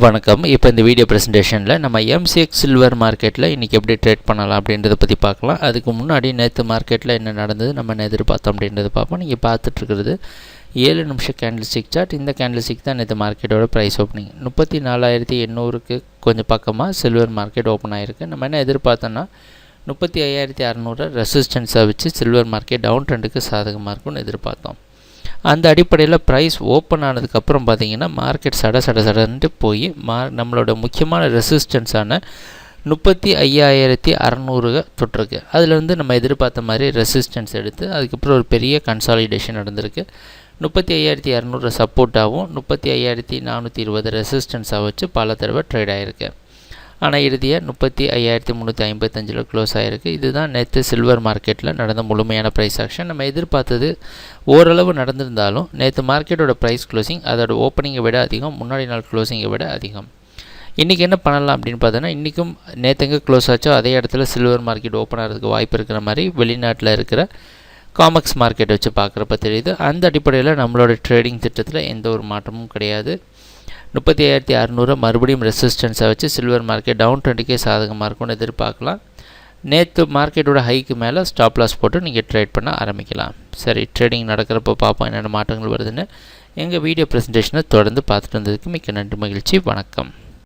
வணக்கம். இப்போ இந்த வீடியோ ப்ரெசன்டேஷனில் நம்ம எம்சிஎக்ஸ் சில்வர் மார்க்கெட்டில் இன்றைக்கி எப்படி ட்ரேட் பண்ணலாம் அப்படின்றத பற்றி பார்க்கலாம். அதுக்கு முன்னாடி நேற்று மார்க்கெட்டில் என்ன நடந்தது, நம்ம என்ன எதிர்பார்த்தோம் அப்படின்றத பார்ப்போம். நீங்கள் பார்த்துட்ருக்கிறது 7 நிமிஷம் கேண்டில் ஸ்டிக் சார்ட். இந்த கேண்டில் ஸ்டிக் தான் நேற்று மார்க்கெட்டோட ப்ரைஸ் ஓப்பனிங் 34,800க்கு கொஞ்சம் பக்கமாக சில்வர் மார்க்கெட் ஓப்பன் ஆகிருக்கு. நம்ம என்ன எதிர்பார்த்தோன்னா 35,600 ரெசிஸ்டன்ஸாக வச்சு சில்வர் மார்க்கெட் டவுன் ட்ரெண்டுக்கு சாதகமாக இருக்கும்னு எதிர்பார்த்தோம். அந்த அடிப்படையில் ப்ரைஸ் ஓப்பன் ஆனதுக்கப்புறம் பார்த்திங்கன்னா மார்க்கெட் சடன்ட்டு போய் நம்மளோட முக்கியமான ரெசிஸ்டன்ஸான 35,600 தொட்டிருக்கு. அதில் வந்து நம்ம எதிர்பார்த்த மாதிரி ரெசிஸ்டன்ஸ் எடுத்து அதுக்கப்புறம் ஒரு பெரிய கன்சாலிடேஷன் நடந்திருக்கு. 35,600 சப்போர்ட்டாகவும் 35,420 ரெசிஸ்டன்ஸாக வச்சு பல தடவை ட்ரேட் ஆகிருக்கு. ஆனால் இறுதியாக 35,355 க்ளோஸ் ஆகிருக்கு. இதுதான் நேற்று சில்வர் மார்க்கெட்டில் நடந்த முழுமையான ப்ரைஸ் ஆக்ஷன். நம்ம எதிர்பார்த்தது ஓரளவு நடந்திருந்தாலும் நேற்று மார்க்கெட்டோட ப்ரைஸ் க்ளோசிங் அதோட ஓப்பனிங்கை விட அதிகம், முன்னாடி நாள் க்ளோசிங்கை விட அதிகம். இன்றைக்கி என்ன பண்ணலாம் அப்படின்னு பார்த்தோன்னா, இன்றைக்கும் நேற்றுங்க க்ளோஸ் ஆச்சோ அதே இடத்துல சில்வர் மார்க்கெட் ஓப்பன் ஆகிறதுக்கு வாய்ப்பு இருக்கிற மாதிரி வெளிநாட்டில் இருக்கிற காமெக்ஸ் மார்க்கெட் வச்சு பார்க்குறப்ப தெரியுது. அந்த அடிப்படையில் நம்மளோட ட்ரேடிங் திட்டத்தில் எந்த ஒரு மாற்றமும் கிடையாது. 35,600 மறுபடியும் ரெசிஸ்டன்ஸாக வச்சு சில்வர் மார்க்கெட் டவுன் ட்ரெண்டுக்கே சாதகமாக இருக்கும்னு எதிர்பார்க்கலாம். நேற்று மார்க்கெட்டோட ஹைக்கு மேலே ஸ்டாப் லாஸ் போட்டு நீங்கள் ட்ரேட் பண்ண ஆரம்பிக்கலாம். சரி, ட்ரேடிங் நடக்கிறப்ப பார்ப்போம் என்னென்ன மாற்றங்கள் வருதுன்னு. எங்கள் வீடியோ ப்ரெசன்டேஷனை தொடர்ந்து பார்த்துட்டு வந்ததுக்கு மிக்க நன்றி, மகிழ்ச்சி, வணக்கம்.